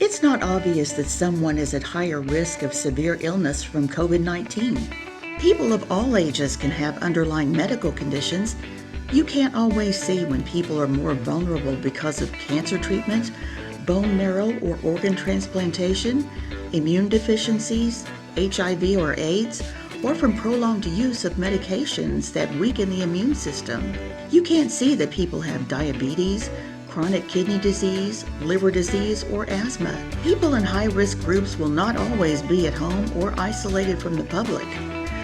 It's not obvious that someone is at higher risk of severe illness from COVID-19. People of all ages can have underlying medical conditions. You can't always see when people are more vulnerable because of cancer treatment, bone marrow or organ transplantation, immune deficiencies, HIV or AIDS, or from prolonged use of medications that weaken the immune system. You can't see that people have diabetes, chronic kidney disease, liver disease, or asthma. People in high-risk groups will not always be at home or isolated from the public.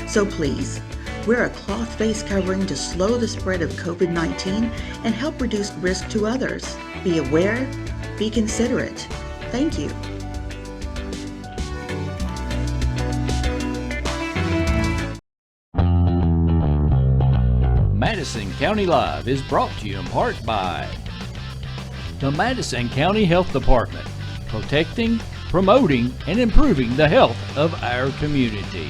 So please, wear a cloth face covering to slow the spread of COVID-19 and help reduce risk to others. Be aware, be considerate. Thank you. Madison County Live is brought to you in part by the Madison County Health Department, protecting, promoting, and improving the health of our community.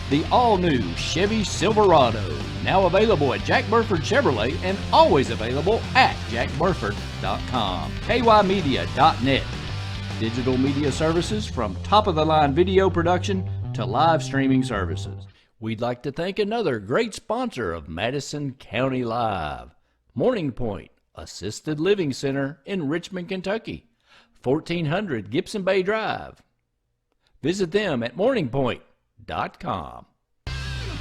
The all-new Chevy Silverado, now available at Jack Burford Chevrolet and always available at jackburford.com. kymedia.net, digital media services from top-of-the-line video production to live streaming services. We'd like to thank another great sponsor of Madison County Live, Morning Point Assisted Living Center in Richmond, Kentucky, 1400 Gibson Bay Drive. Visit them at morningpoint.com.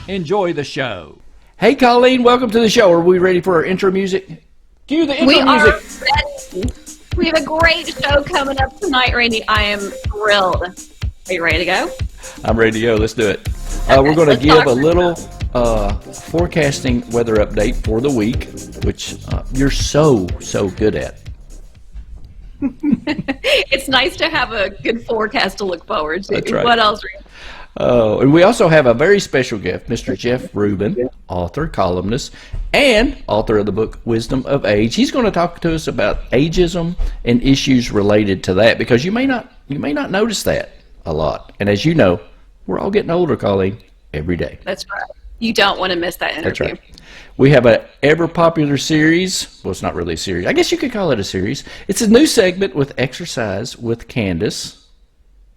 Enjoy the show. Hey, Colleen, welcome to the show. Are we ready for our intro music? Cue the intro we music. Are ready. We have a great show coming up tonight, Randy. I am thrilled. Are you ready to go? I'm ready to go. Let's do it. Okay, we're going to give a little about forecasting weather update for the week, which you're so good at. It's nice to have a good forecast to look forward to. That's right. What else, Randy? And we also have a very special gift, Mr. Jeff Rubin, author, columnist, and author of the book Wisdom of Age. He's going to talk to us about ageism and issues related to that, because you may not notice that a lot. And as you know, we're all getting older, Colleen, every day. That's right. You don't want to miss that interview. That's right. We have an ever-popular series. Well, it's not really a series. I guess you could call it a series. It's a new segment with Exercise with Candace.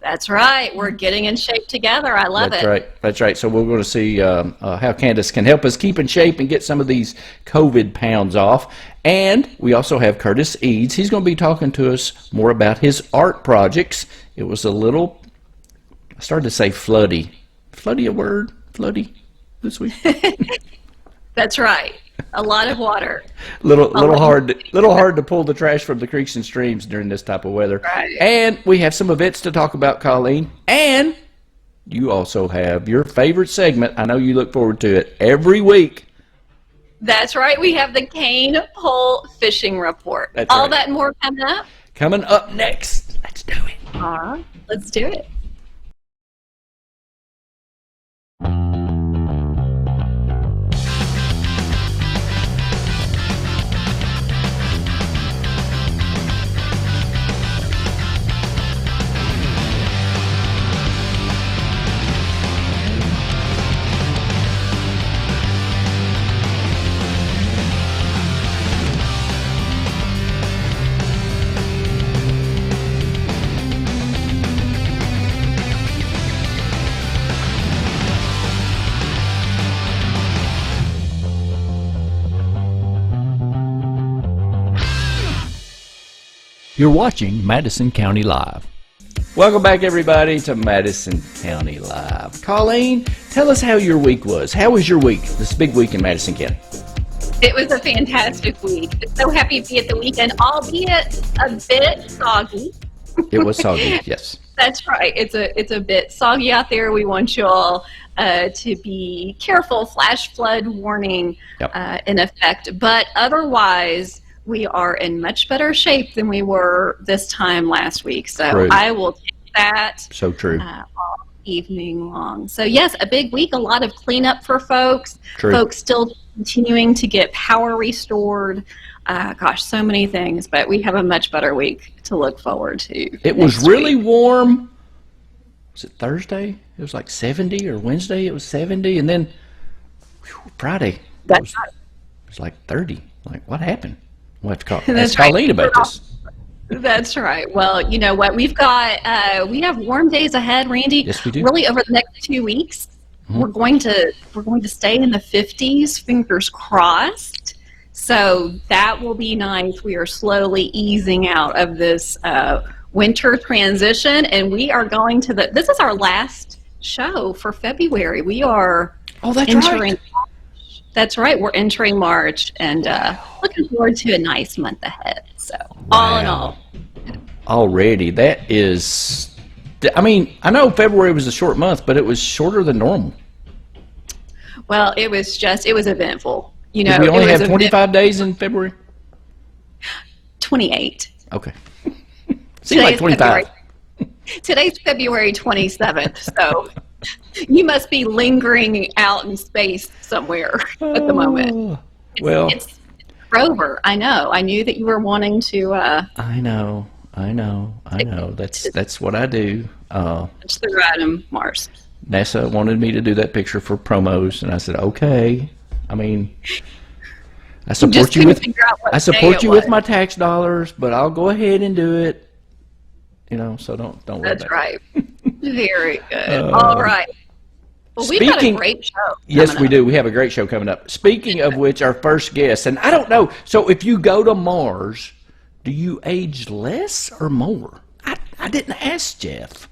That's right. We're getting in shape together. I love it. That's right. That's right. So we're going to see how Candace can help us keep in shape and get some of these COVID pounds off. And we also have Curtis Eads. He's going to be talking to us more about his art projects. It was a little, I started to say floody. Floody a word? Floody this week? That's right. A lot of water. little hard to pull the trash from the creeks and streams during this type of weather. Right. And we have some events to talk about, Colleen. And you also have your favorite segment. I know you look forward to it every week. That's right. We have the Cain Pole fishing report. That's All right. that and more coming up. Coming up next. Let's do it. All right. Let's do it. You're watching Madison County Live. Welcome back, everybody, to Madison County Live. Colleen, tell us how your week was. How was your week, this big week in Madison County? It was a fantastic week. So happy to be at the weekend, albeit a bit soggy. It was soggy, yes. That's right. It's a bit soggy out there. We want you all to be careful. Flash flood warning in effect. But otherwise, we are in much better shape than we were this time last week. So True. I will take that. So true. All evening long. So yes, a big week, a lot of cleanup for folks. True. Folks still continuing to get power restored. Gosh, so many things, but we have a much better week to look forward to. It was really warm. Was it Thursday? It was like 70, or Wednesday it was 70, and then Friday it was like 30. Like, what happened? We'll have to ask Colleen about this. That's right. Well, you know what? We have warm days ahead, Randy. Yes, we do. Really, over the next 2 weeks, we're going to stay in the 50s. Fingers crossed. So that will be nice. We are slowly easing out of this winter transition, and we are going to this is our last show for February. We are entering. That's right. We're entering March, and looking forward to a nice month ahead. So, all in all. Already, that is, I mean, I know February was a short month, but it was shorter than normal. Well, it was eventful. You know, we only have 25 days in February? 28. Okay. Seems like 25. Today's February 27th, so you must be lingering out in space somewhere at the moment. It's over. I know. I knew that you were wanting to. I know. That's what I do. It's the ride on Mars. NASA wanted me to do that picture for promos, and I said, okay. I mean, I support you with my tax dollars, but I'll go ahead and do it. You know, so don't worry. That's right. Very good. All right. Well, we've got a great show. Yes, we do. We have a great show coming up. Speaking of which, our first guest, and I don't know, so if you go to Mars, do you age less or more? I didn't ask Jeff.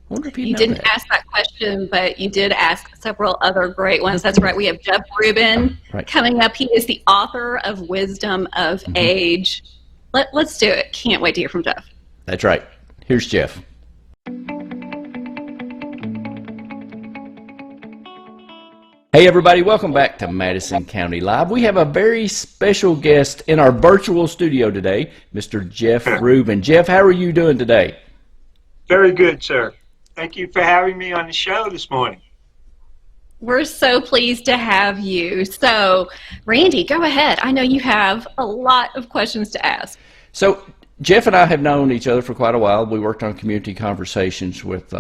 I wonder if you didn't ask that question, but you did ask several other great ones. That's right. We have Jeff Rubin coming up. He is the author of Wisdom of Age. Let's do it. Can't wait to hear from Jeff. That's right. Here's Jeff. Hey everybody, welcome back to Madison County Live. We have a very special guest in our virtual studio today, Mr. Jeff Rubin. Jeff, how are you doing today? Very good, sir. Thank you for having me on the show this morning. We're so pleased to have you. So, Randy, go ahead. I know you have a lot of questions to ask. So, Jeff and I have known each other for quite a while. We worked on community conversations with,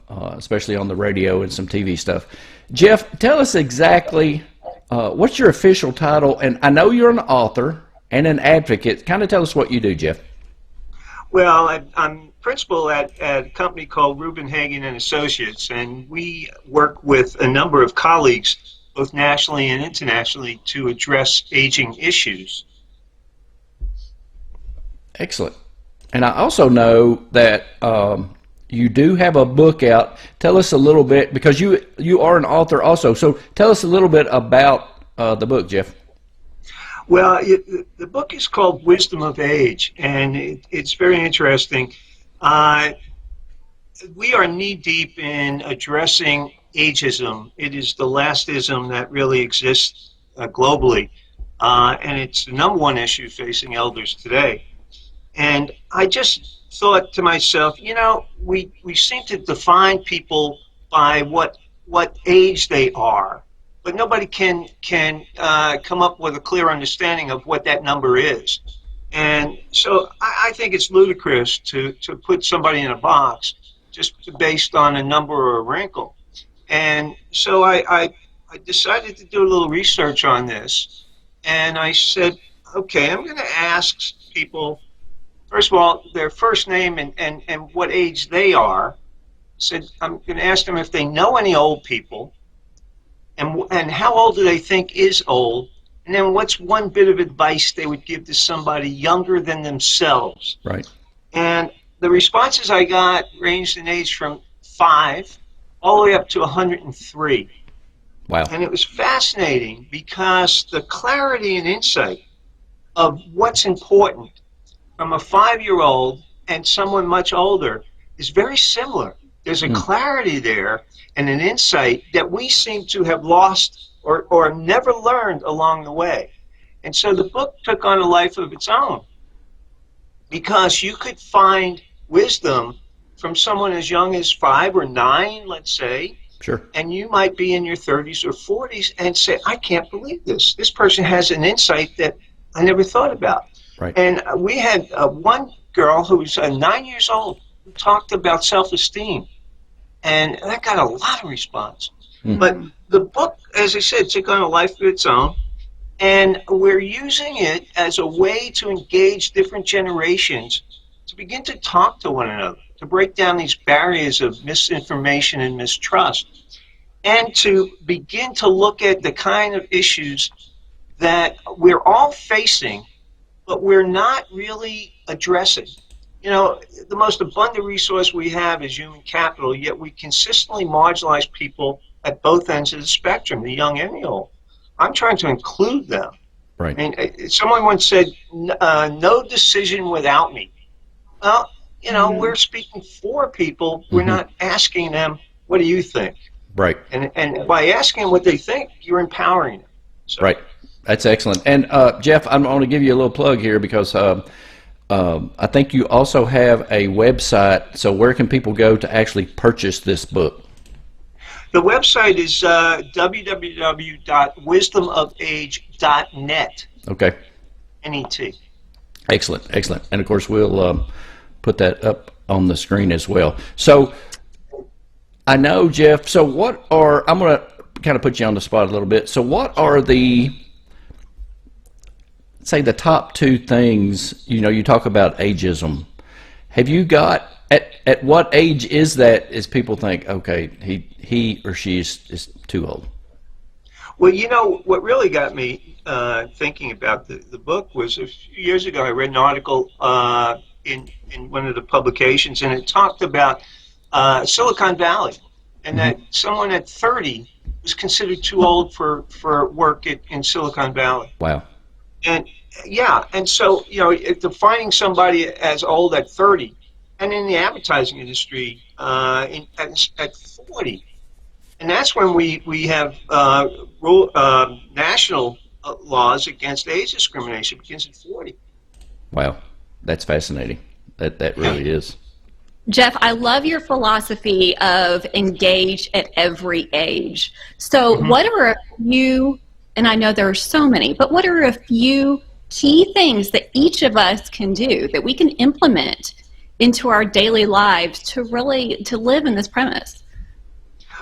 especially on the radio and some TV stuff. Jeff, tell us exactly what's your official title, and I know you're an author and an advocate. Kind of tell us what you do, Jeff. Well, I'm principal at a company called Rubin and Associates, and we work with a number of colleagues, both nationally and internationally, to address aging issues. Excellent. And I also know that you do have a book out. Tell us a little bit, because you are an author also. So tell us a little bit about the book, Jeff. Well, the book is called Wisdom of Age, and it's very interesting. We are knee-deep in addressing ageism. It is the last ism that really exists globally, and it's the #1 issue facing elders today. And I just thought to myself, you know, we seem to define people by what age they are, but nobody can come up with a clear understanding of what that number is. And so I think it's ludicrous to put somebody in a box just based on a number or a wrinkle. And so I decided to do a little research on this, and I said, okay, I'm going to ask people, first of all, their first name and what age they are. Said I'm going to ask them if they know any old people, and how old do they think is old, and then what's one bit of advice they would give to somebody younger than themselves. Right. And the responses I got ranged in age from 5 all the way up to 103. Wow. And it was fascinating because the clarity and insight of what's important from a 5-year-old and someone much older is very similar. There's a clarity there and an insight that we seem to have lost or never learned along the way. And so the book took on a life of its own, because you could find wisdom from someone as young as 5 or 9, let's say, sure, and you might be in your 30s or 40s and say, I can't believe this. This person has an insight that I never thought about. Right. And we had one girl who was 9 years old who talked about self-esteem, and that got a lot of response. But the book, as I said, took on a life of its own, and we're using it as a way to engage different generations to begin to talk to one another, to break down these barriers of misinformation and mistrust, and to begin to look at the kind of issues that we're all facing, but we're not really addressing. You know, the most abundant resource we have is human capital, yet we consistently marginalize people at both ends of the spectrum, the young and the old. I'm trying to include them. Right. I mean, someone once said, no decision without me. Well, you know, we're speaking for people. We're not asking them, what do you think? Right. And by asking them what they think, you're empowering them. So. Right. That's excellent. And Jeff, I'm going to give you a little plug here because I think you also have a website. So where can people go to actually purchase this book? The website is www.wisdomofage.net. Okay. N-E-T. Excellent. Excellent. And of course, we'll put that up on the screen as well. So I know, Jeff, so what are, I'm going to kind of put you on the spot a little bit. So what are the, say, the top two things, you know, you talk about ageism. Have you got, at what age is that, as people think, okay, he or she is too old? Well, you know, what really got me thinking about the book was a few years ago I read an article in one of the publications, and it talked about Silicon Valley, and that someone at 30 was considered too old for work in Silicon Valley. Wow. And yeah, and so, you know, if defining somebody as old at 30, and in the advertising industry at 40, and that's when we have national laws against age discrimination begins at 40. Wow, that's fascinating. That really is. Jeff, I love your philosophy of engage at every age. So what are a few, and I know there are so many, but what are a few key things that each of us can do that we can implement into our daily lives to really to live in this premise?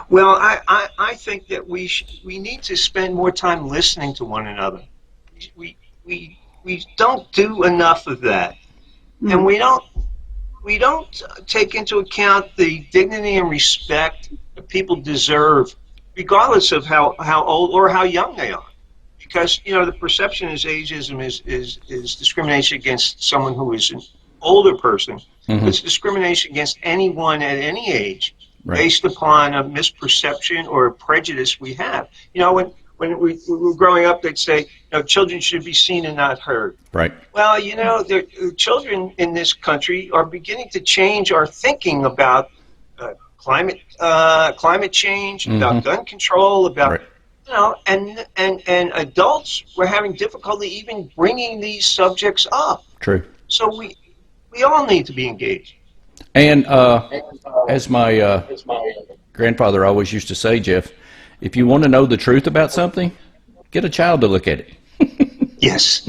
Well, I think that we need to spend more time listening to one another. We don't do enough of that, and we don't take into account the dignity and respect that people deserve, regardless of how old or how young they are. Because, you know, the perception is ageism is discrimination against someone who is an older person. It's discrimination against anyone at any age, based upon a misperception or a prejudice we have. You know, when we were growing up, they'd say, you know, children should be seen and not heard. Right. Well, you know, the children in this country are beginning to change our thinking about climate change, about gun control, about you know, and adults were having difficulty even bringing these subjects up. True. So we all need to be engaged. And as my grandfather always used to say, Jeff, if you want to know the truth about something, get a child to look at it. Yes.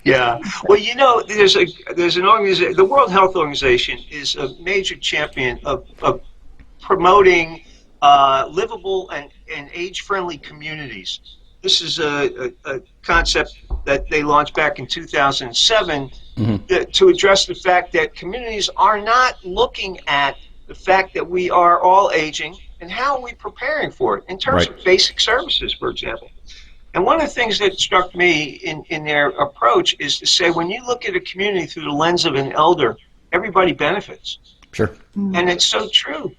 Yeah. Well, you know, there's an organization. The World Health Organization is a major champion of promoting livable and age-friendly communities. This is a concept that they launched back in 2007 to address the fact that communities are not looking at the fact that we are all aging and how are we preparing for it in terms of basic services, for example. And one of the things that struck me in their approach is to say, when you look at a community through the lens of an elder, everybody benefits. Sure. And it's so true.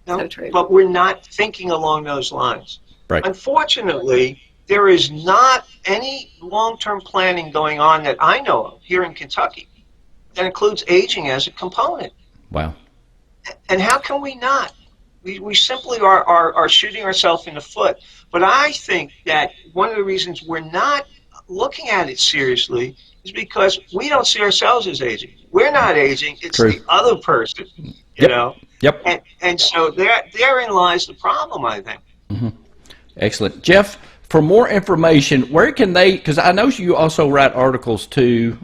No, So true. but we're not thinking along those lines. Right. Unfortunately, there is not any long-term planning going on that I know of here in Kentucky that includes aging as a component. Wow. And how can we not? We simply are shooting ourselves in the foot. But I think that one of the reasons we're not looking at it seriously is because we don't see ourselves as aging. We're not aging. It's True. the other person, you know? Yep. And so therein lies the problem, I think. Excellent. Jeff, for more information, where can they, because I know you also write articles too,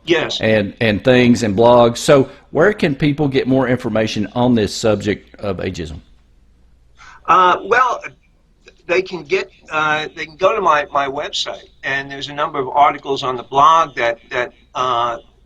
Yes. and things and blogs. So where can people get more information on this subject of ageism? Well, they can go to my website, and there's a number of articles on the blog that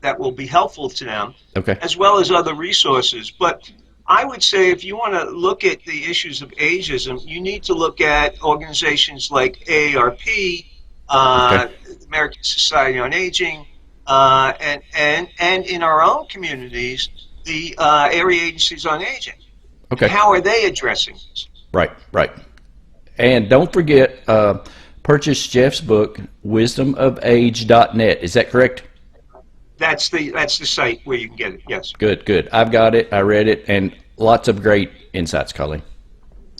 that will be helpful to them, Okay. as well as other resources. But I would say if you want to look at the issues of ageism, you need to look at organizations like AARP, Okay. American Society on Aging, and in our own communities, the area agencies on aging. And Okay. how are they addressing this? Right. Right. And don't forget, purchase Jeff's book, wisdomofage.net. Is that correct? That's the site where you can get it. Yes. Good, good. I've got it. I read it, and lots of great insights, Colleen.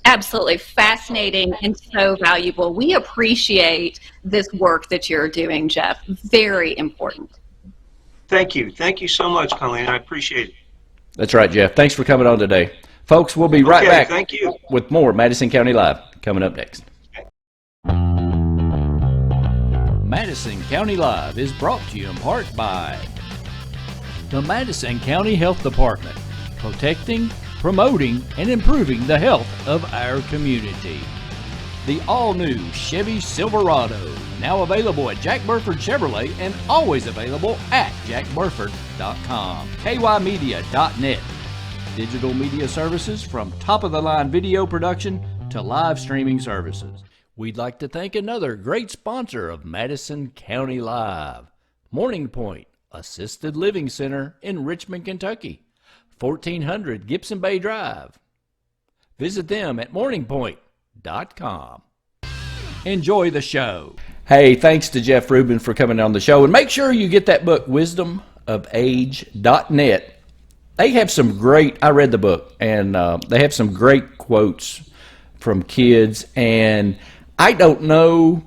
Absolutely fascinating and so valuable. We appreciate this work that you're doing, Jeff. Very important. Thank you. Thank you so much, Colleen. I appreciate it. That's right, Jeff. Thanks for coming on today. Folks, we'll be right back Thank you. with more Madison County Live coming up next. Madison County Live is brought to you in part by the Madison County Health Department, protecting, promoting, and improving the health of our community. The all-new Chevy Silverado, now available at Jack Burford Chevrolet and always available at jackburford.com. kymedia.net, digital media services from top-of-the-line video production to live streaming services. We'd like to thank another great sponsor of Madison County Live, Morning Point Assisted Living Center in Richmond, Kentucky, 1400 Gibson Bay Drive. Visit them at morningpoint.com. Enjoy the show. Hey, thanks to Jeff Rubin for coming on the show. And make sure you get that book, wisdomofage.net. They have some great, I read the book, and they have some great quotes from kids. And I don't know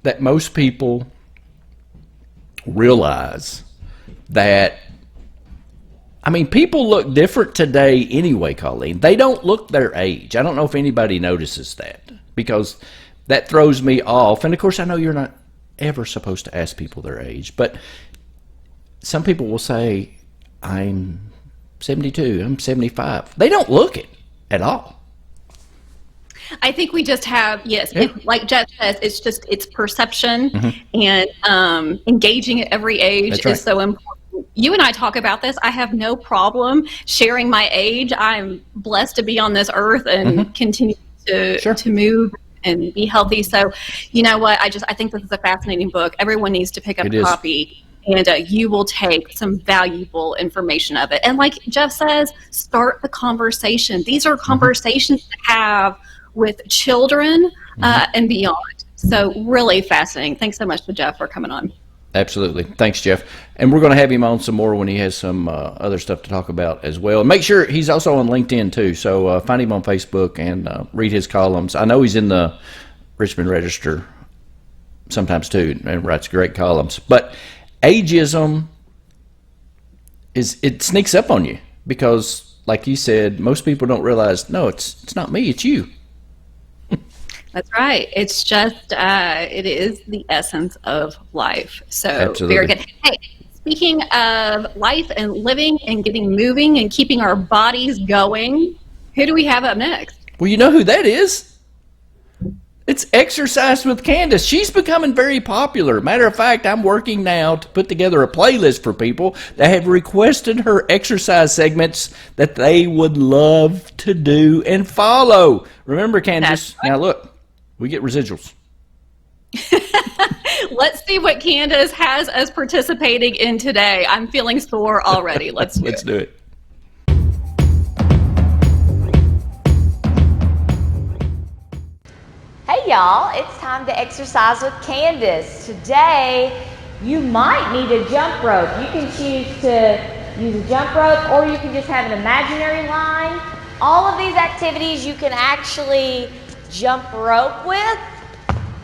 that most people realize that, I mean, people look different today anyway, Colleen. They don't look their age. I don't know if anybody notices that, because that throws me off. And of course, I know you're not ever supposed to ask people their age, but some people will say, I'm 72, I'm 75. They don't look it at all. I think we just have, yes, Yeah. like Jeff says, it's perception, and engaging at every age That's right. is so important. You and I talk about this. I have no problem sharing my age. I'm blessed to be on this earth and continue to move and be healthy. So, you know what? I think this is a fascinating book. Everyone needs to pick up a copy. And you will take some valuable information of it. And like Jeff says, start the conversation. These are conversations to have with children and beyond. So really fascinating. Thanks so much to Jeff for coming on. Absolutely. Thanks, Jeff. And we're going to have him on some more when he has some other stuff to talk about as well. And make sure he's also on LinkedIn too. So find him on Facebook and read his columns. I know he's in the Richmond Register sometimes too and writes great columns. But ageism it sneaks up on you because, like you said, most people don't realize, no, it's not me, it's you. That's right. It's just, it is the essence of life. So Absolutely. Very good. Hey, speaking of life and living and getting moving and keeping our bodies going, who do we have up next? Well, you know who that is? It's Exercise with Candace. She's becoming very popular. Matter of fact, I'm working now to put together a playlist for people that have requested her exercise segments that they would love to do and follow. Remember, Candace, That's right. Now look, we get residuals. Let's see what Candace has us participating in today. I'm feeling sore already. Let's do it. Hey y'all, it's time to exercise with Candace. Today, you might need a jump rope. You can choose to use a jump rope or you can just have an imaginary line. All of these activities you can actually jump rope with,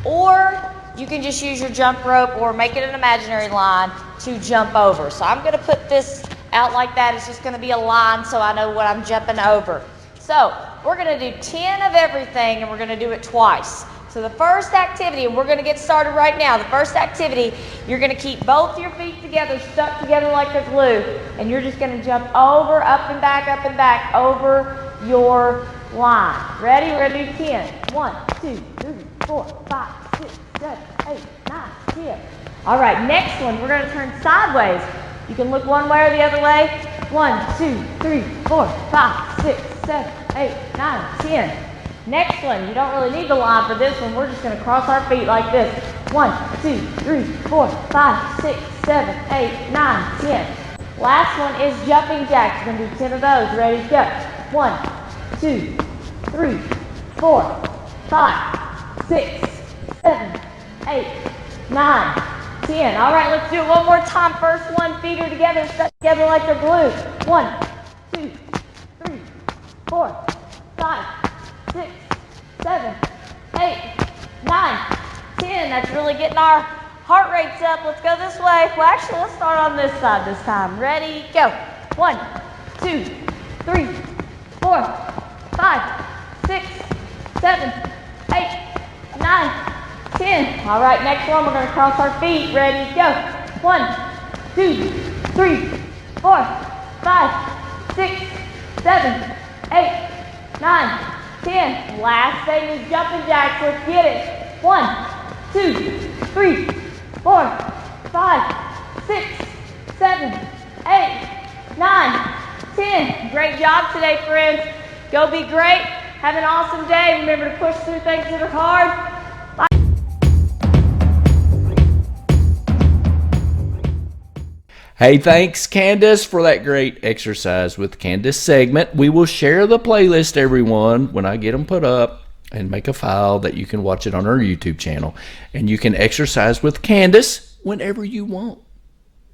or you can just use your jump rope or make it an imaginary line to jump over. So I'm gonna put this out like that. It's just gonna be a line so I know what I'm jumping over. So we're gonna do 10 of everything and we're gonna do it twice. So the first activity, and we're gonna get started right now. The first activity, you're gonna keep both your feet together, stuck together like they're glue, and you're just gonna jump over, up and back, over your line. Ready? We're gonna do 10. 1, 2, 3, 4, 5, 6, 7, 8, 9, 10. All right, next one, we're gonna turn sideways. You can look one way or the other way. 1, 2, 3, 4, 5, 6, 7, 8, 9, 10. Next one, you don't really need the line for this one. We're just going to cross our feet like this. 1, 2, 3, 4, 5, 6, 7, 8, 9, 10. Last one is jumping jacks. We're going to do 10 of those. Ready, go. 1, 2, 3, 4, 5, 6, 7, 8, 9, 10. All right, let's do it one more time. First one, feet are together, stuck together like they're glued. 1, 2, 3, 4, 5, 6, 7, 8, 9, 10. That's really getting our heart rates up. Let's go this way. Well, actually, let's start on this side this time. Ready, go. 1, 2, 3, 4, 5, 6, 7, 8, 9, 10. All right, next one, we're going to cross our feet. Ready, go. 1, 2, 3, 4, 5, 6, 7, 8, 9, 10. Last thing is jumping jacks. Let's get it. 1, 2, 3, 4, 5, 6, 7, 8, 9, 10. Great job today, friends. Go be great. Have an awesome day. Remember to push through things that are hard. Hey, thanks, Candace, for that great Exercise with Candace segment. We will share the playlist, everyone, when I get them put up, and make a file that you can watch it on our YouTube channel. And you can exercise with Candace whenever you want.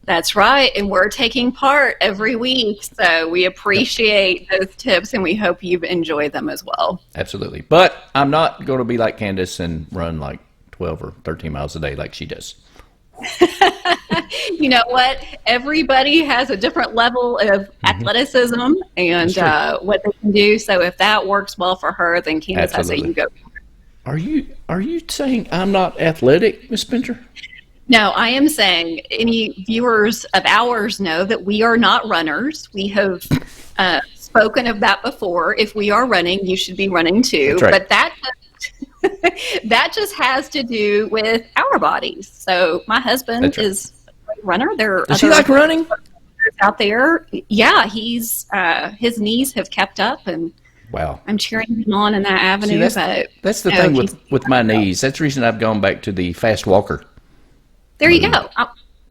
That's right, and we're taking part every week, so we appreciate those tips, and we hope you enjoy them as well. Absolutely. But I'm not going to be like Candace and run like 12 or 13 miles a day like she does. You know what? Everybody has a different level of athleticism and what they can do. So if that works well for her, then Candace, I say you go. Are you saying I'm not athletic, Miss Spencer? No, I am saying any viewers of ours know that we are not runners. We have spoken of that before. If we are running, you should be running too. That's right. But that just has to do with our bodies. So my husband is a runner. Does he like running? Out there, yeah, his knees have kept up, and wow, I'm cheering him on in that avenue. See, that's the thing with my knees. That's the reason I've gone back to the fast walker. There you go.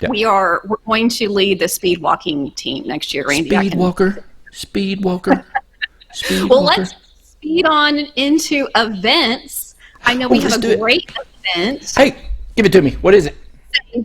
We're going to lead the speed walking team next year, Randy. Speed walker. Well, let's speed on into events. I know we have a great event. Hey, give it to me. What is it?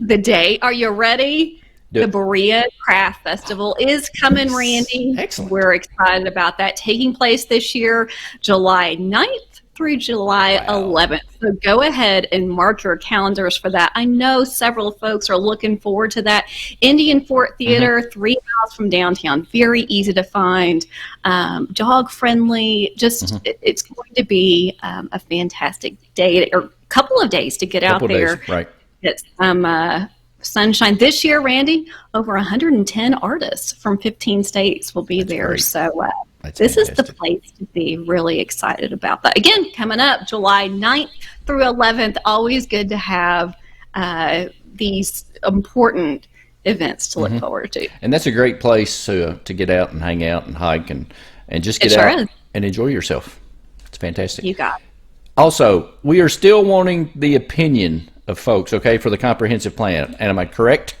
The day. Are you ready? The Berea Craft Festival is coming, Randy. Excellent. We're excited about that. Taking place this year, July 9th through July 11th. So go ahead and mark your calendars for that. I know several folks are looking forward to that. Indian Fort Theater, 3 miles from downtown. Very easy to find. Dog friendly. Just it's going to be a fantastic day, or couple of days to get out there. Right. Get some sunshine. This year, Randy, over 110 artists from 15 states will be there. Great. So this is the place to be. Really excited about that. Again, coming up July 9th through 11th. Always good to have these important events to look forward to. And that's a great place to get out and hang out and hike and just get out and enjoy yourself. It's fantastic. You got it. Also, we are still wanting the opinion of folks, okay, for the comprehensive plan. And am I correct?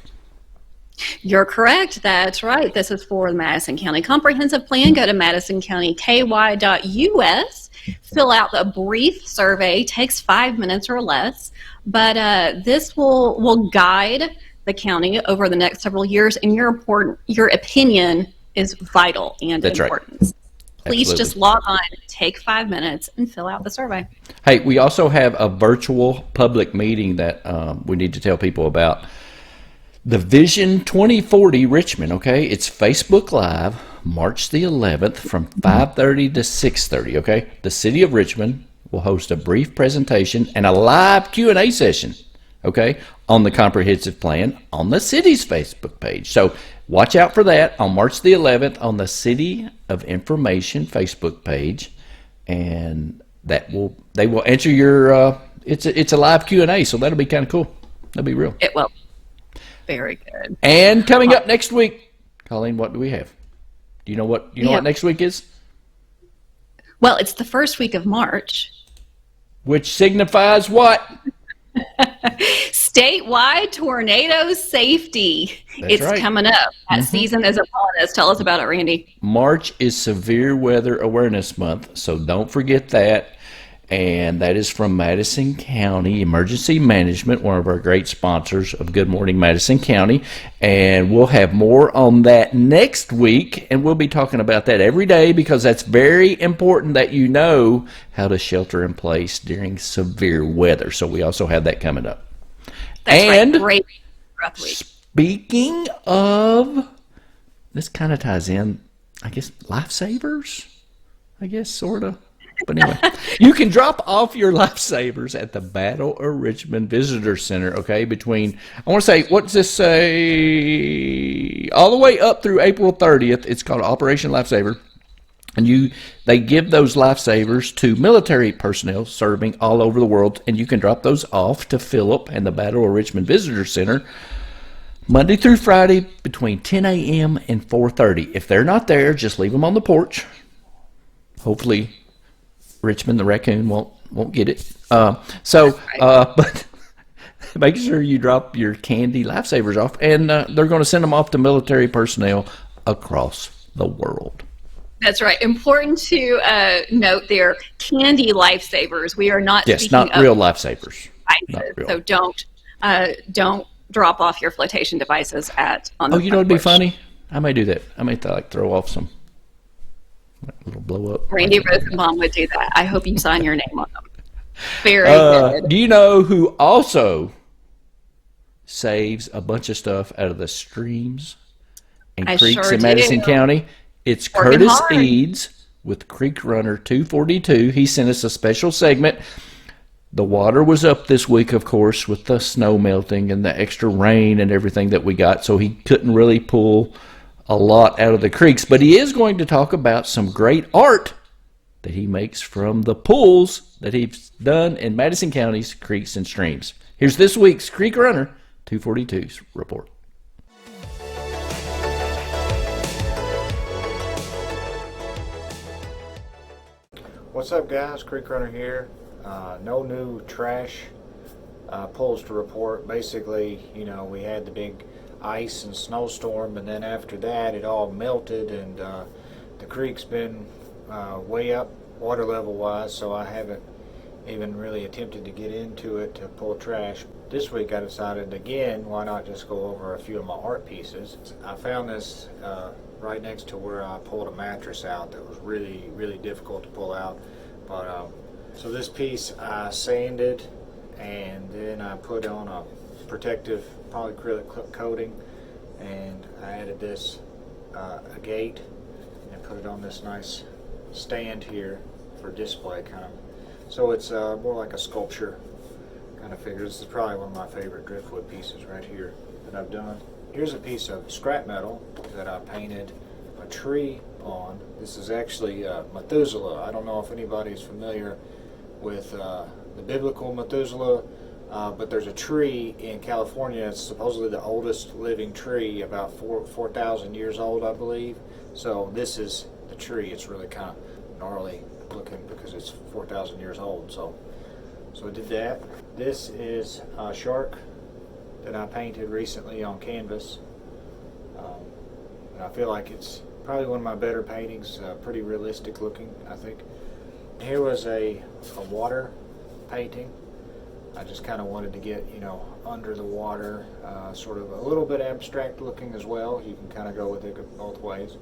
You're correct. That's right. This is for the Madison County Comprehensive Plan. Go to madisoncountyky.us. Fill out a brief survey. Takes 5 minutes or less. But this will guide the county over the next several years. And your opinion is vital and important. Right. Please just log on, take 5 minutes, and fill out the survey. Hey, we also have a virtual public meeting that we need to tell people about. The Vision 2040 Richmond, okay? It's Facebook Live, March the 11th from 5:30 to 6:30, okay? The City of Richmond will host a brief presentation and a live Q&A session, okay, on the comprehensive plan on the city's Facebook page. So watch out for that on March the 11th on the City of Information Facebook page, and they will answer your it's a live Q&A, so that'll be kind of cool. That'll be real. It will. Very good. And coming up next week, Colleen, what do we have? Do you know what what next week is? Well, it's the first week of March. Which signifies what? Statewide tornado safety. That's right. Coming up. That season is upon us. Tell us about it, Randy. March is Severe Weather Awareness Month, so don't forget that. And that is from Madison County Emergency Management, one of our great sponsors of Good Morning Madison County. And we'll have more on that next week, and we'll be talking about that every day because that's very important that you know how to shelter in place during severe weather. So we also have that coming up. That's right. Great rough week. Speaking of, this kind of ties in, I guess, lifesavers, sort of. But anyway, you can drop off your lifesavers at the Battle of Richmond Visitor Center, okay, between, I want to say, what does this say? All the way up through April 30th. It's called Operation Lifesaver. And they give those lifesavers to military personnel serving all over the world, and you can drop those off to Philip and the Battle of Richmond Visitor Center Monday through Friday between 10 a.m. and 4:30. If they're not there, just leave them on the porch. Hopefully Richmond the raccoon won't get it. But make sure you drop your candy lifesavers off, and they're going to send them off to military personnel across the world. That's right. Important to note there, candy lifesavers. We are not not real lifesavers. Not real. So don't drop off your flotation devices on the you know what'd be funny? I may do that. I may throw off some. Little blow up. Randy Rosenbaum would do that. I hope you sign your name on them. Very good. Do you know who also saves a bunch of stuff out of the streams and creeks in Madison County? It's Curtis Eads with Creek Runner 242. He sent us a special segment. The water was up this week, of course, with the snow melting and the extra rain and everything that we got, so he couldn't really pull a lot out of the creeks, but he is going to talk about some great art that he makes from the pools that he's done in Madison County's creeks and streams. Here's this week's Creek Runner 242's report. What's up, guys? Creek Runner here. No new trash pulls to report. Basically, we had the big ice and snowstorm, and then after that it all melted, and the creek's been way up water level wise, so I haven't even really attempted to get into it to pull trash. This week I decided again, why not just go over a few of my art pieces. I found this right next to where I pulled a mattress out that was really difficult to pull out, but so this piece I sanded, and then I put on a protective polyacrylic coating, and I added this a gate and put it on this nice stand here for display kind of. So it's more like a sculpture kind of figure. This is probably one of my favorite driftwood pieces right here that I've done. Here's a piece of scrap metal that I painted a tree on. This is actually Methuselah. I don't know if anybody's familiar with the biblical Methuselah, but there's a tree in California. It's supposedly the oldest living tree, about 4,000 years old, I believe. So this is the tree. It's really kind of gnarly looking because it's 4,000 years old. So I did that. This is a shark that I painted recently on canvas, and I feel like it's probably one of my better paintings. Pretty realistic looking, I think. Here was a water painting. I just kind of wanted to get, under the water, sort of a little bit abstract looking as well. You can kind of go with it both ways.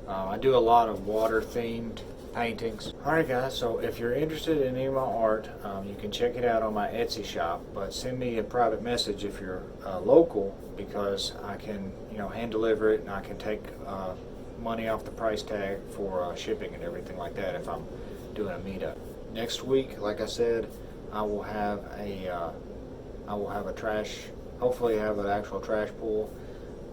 I do a lot of water themed paintings. Alright guys, so if you're interested in any of my art, you can check it out on my Etsy shop, but send me a private message if you're local, because I can, hand deliver it, and I can take money off the price tag for shipping and everything like that if I'm doing a meetup. Next week, like I said, I will have a trash, hopefully have an actual trash pool,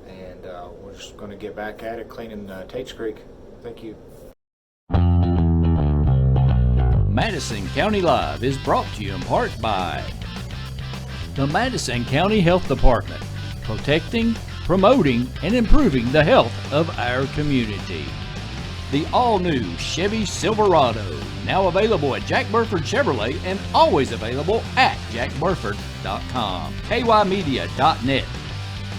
and we're just going to get back at it cleaning Tate's Creek. Thank you. Madison County Live is brought to you in part by the Madison County Health Department, protecting, promoting, and improving the health of our community. The all-new Chevy Silverado, now available at Jack Burford Chevrolet and always available at jackburford.com. kymedia.net.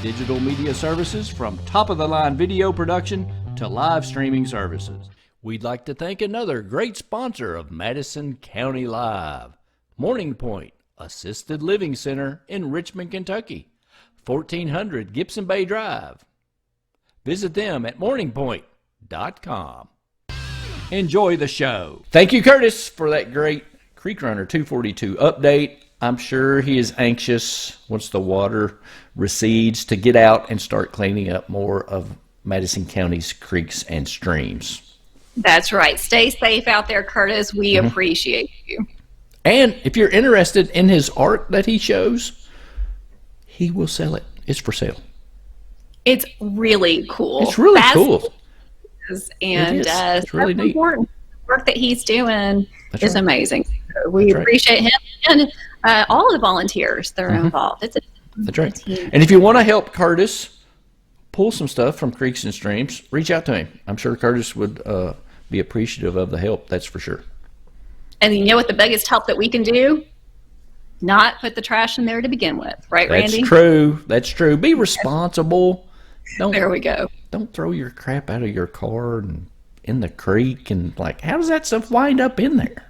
Digital media services from top-of-the-line video production to live streaming services. We'd like to thank another great sponsor of Madison County Live, Morning Point Assisted Living Center in Richmond, Kentucky, 1400 Gibson Bay Drive. Visit them at morningpoint.com. Enjoy the show. Thank you, Curtis, for that great Creek Runner 242 update. I'm sure he is anxious once the water recedes to get out and start cleaning up more of Madison County's creeks and streams. That's right. Stay safe out there, Curtis. We appreciate you. And if you're interested in his art that he shows, he will sell it. It's for sale. It's really cool. It's really cool. And it's really neat. Important. The work that he's doing is amazing. So we That's right. appreciate him and all the volunteers that are involved. That's right. And if you want to help Curtis pull some stuff from creeks and streams, reach out to him. I'm sure Curtis would be appreciative of the help. That's for sure. And you know what the biggest help that we can do? Not put the trash in there to begin with. Right, Randy? That's true. That's true. Be responsible. There we go. Don't throw your crap out of your car and in the creek. And how does that stuff wind up in there?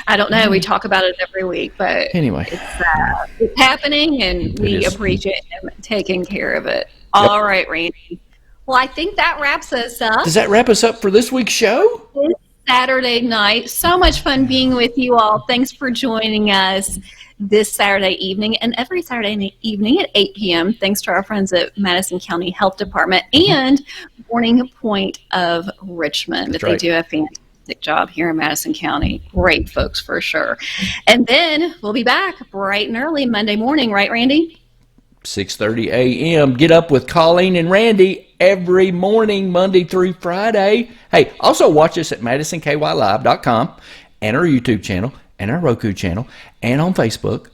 I don't know. We talk about it every week, but anyway, it's happening, and we appreciate him taking care of it. All right, Randy. Well, I think that wraps us up. Does that wrap us up for this week's show? It's Saturday night. So much fun being with you all. Thanks for joining us this Saturday evening and every Saturday evening at 8 p.m. Thanks to our friends at Madison County Health Department and Morning Point of Richmond. They do a fantastic job here in Madison County. Great folks for sure. And then we'll be back bright and early Monday morning, right, Randy? 6:30 a.m. Get up with Colleen and Randy every morning, Monday through Friday. Hey, also watch us at MadisonKYLive.com and our YouTube channel and our Roku channel and on Facebook.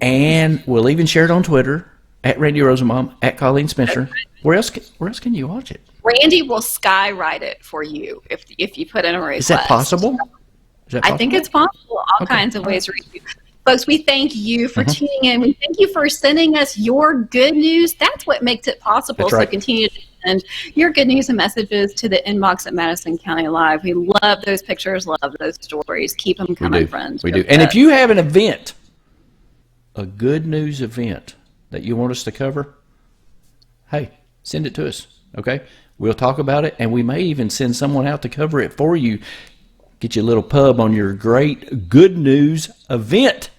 And we'll even share it on Twitter at Randy Rosenbaum, at Colleen Spencer. Where else can you watch it? Randy will skywrite it for you if you put in a request. Is that possible? I think it's possible. All kinds of ways. Folks, we thank you for tuning in. We thank you for sending us your good news. That's what makes it possible. That's right. So continue to send your good news and messages to the inbox at Madison County Live. We love those pictures, love those stories. Keep them coming, friends. We do. And if you have an event, a good news event that you want us to cover, hey, send it to us, okay? We'll talk about it, and we may even send someone out to cover it for you. Get you a little pub on your great good news event.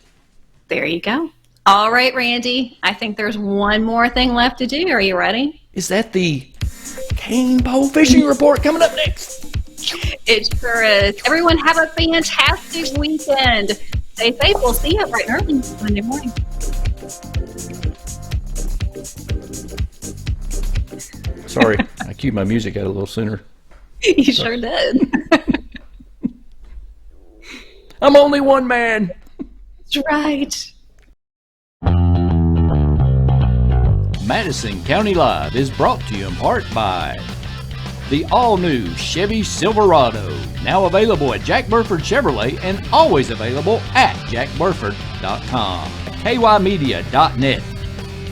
There you go. All right, Randy. I think there's one more thing left to do. Are you ready? Is that the Cain Pole fishing report coming up next? It sure is. Everyone have a fantastic weekend. Stay safe. We'll see you right early Monday morning. Sorry, I queued my music out a little sooner. You sure did. I'm only one man. That's right. Madison County Live is brought to you in part by the all-new Chevy Silverado, now available at Jack Burford Chevrolet and always available at jackburford.com. kymedia.net.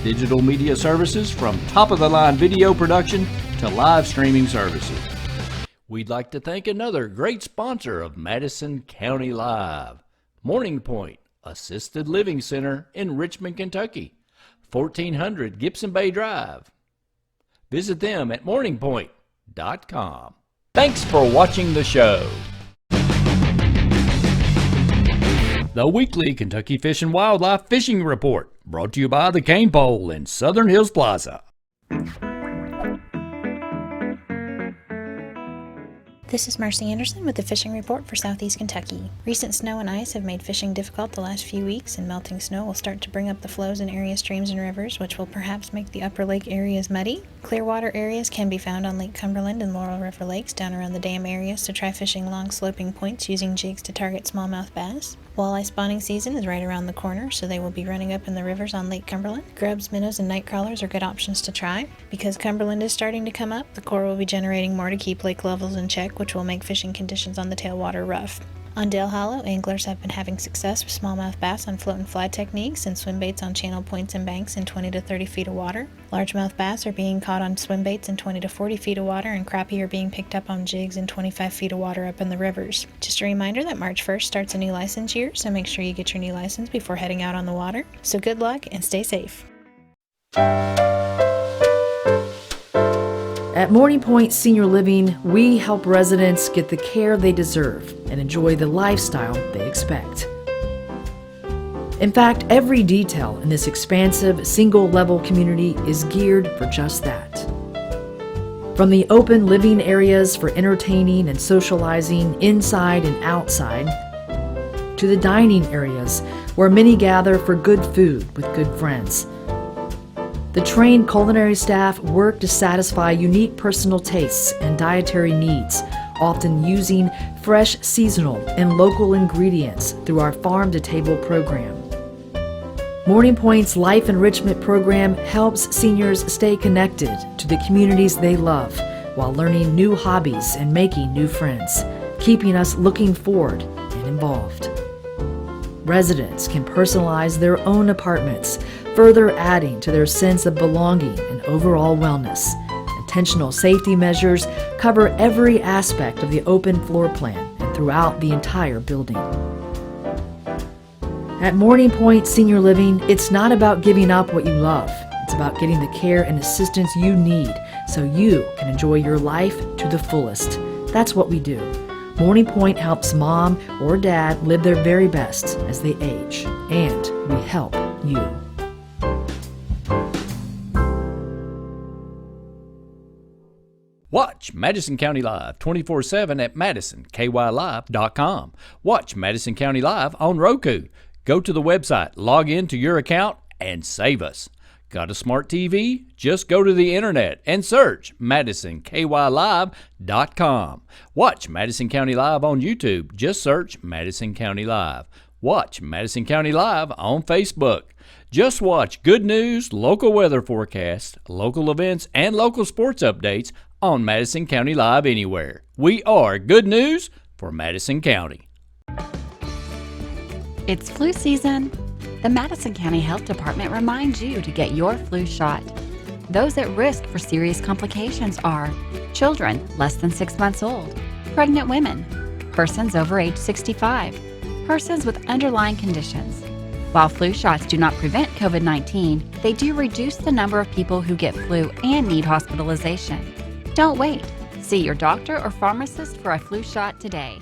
Digital media services from top-of-the-line video production to live streaming services. We'd like to thank another great sponsor of Madison County Live, Morning Point Assisted Living Center in Richmond, Kentucky, 1400 Gibson Bay Drive. Visit them at morningpoint.com. Thanks for watching the show. The weekly Kentucky Fish and Wildlife Fishing Report, brought to you by the Cain Pole in Southern Hills Plaza. This is Marcy Anderson with the Fishing Report for Southeast Kentucky. Recent snow and ice have made fishing difficult the last few weeks, and melting snow will start to bring up the flows in area streams and rivers, which will perhaps make the upper lake areas muddy. Clear water areas can be found on Lake Cumberland and Laurel River lakes down around the dam areas, so try fishing long sloping points using jigs to target smallmouth bass. Walleye spawning season is right around the corner, so they will be running up in the rivers on Lake Cumberland. Grubs, minnows, and night crawlers are good options to try. Because Cumberland is starting to come up, the Corps will be generating more to keep lake levels in check, which will make fishing conditions on the tailwater rough. On Dale Hollow, anglers have been having success with smallmouth bass on float and fly techniques and swim baits on channel points and banks in 20 to 30 feet of water. Largemouth bass are being caught on swim baits in 20 to 40 feet of water, and crappie are being picked up on jigs in 25 feet of water up in the rivers. Just a reminder that March 1st starts a new license year, so make sure you get your new license before heading out on the water. So good luck and stay safe. At Morning Point Senior Living, we help residents get the care they deserve and enjoy the lifestyle they expect. In fact, every detail in this expansive, single-level community is geared for just that. From the open living areas for entertaining and socializing inside and outside, to the dining areas where many gather for good food with good friends. The trained culinary staff work to satisfy unique personal tastes and dietary needs, often using fresh, seasonal, and local ingredients through our farm-to-table program. Morning Point's Life Enrichment Program helps seniors stay connected to the communities they love while learning new hobbies and making new friends, keeping us looking forward and involved. Residents can personalize their own apartments, further adding to their sense of belonging and overall wellness. Intentional safety measures cover every aspect of the open floor plan and throughout the entire building. At Morning Point Senior Living, it's not about giving up what you love. It's about getting the care and assistance you need so you can enjoy your life to the fullest. That's what we do. Morning Point helps mom or dad live their very best as they age, and we help you. Watch Madison County Live 24/7 at MadisonKYLive.com. Watch Madison County Live on Roku. Go to the website, log in to your account, and save us. Got a smart TV? Just go to the internet and search MadisonKYLive.com. Watch Madison County Live on YouTube. Just search Madison County Live. Watch Madison County Live on Facebook. Just watch good news, local weather forecasts, local events, and local sports updates on Madison County Live anywhere. We are good news for Madison County. It's flu season. The Madison County Health Department reminds you to get your flu shot. Those at risk for serious complications are children less than 6 months old, pregnant women, persons over age 65, persons with underlying conditions. While flu shots do not prevent COVID-19, they do reduce the number of people who get flu and need hospitalization. Don't wait. See your doctor or pharmacist for a flu shot today.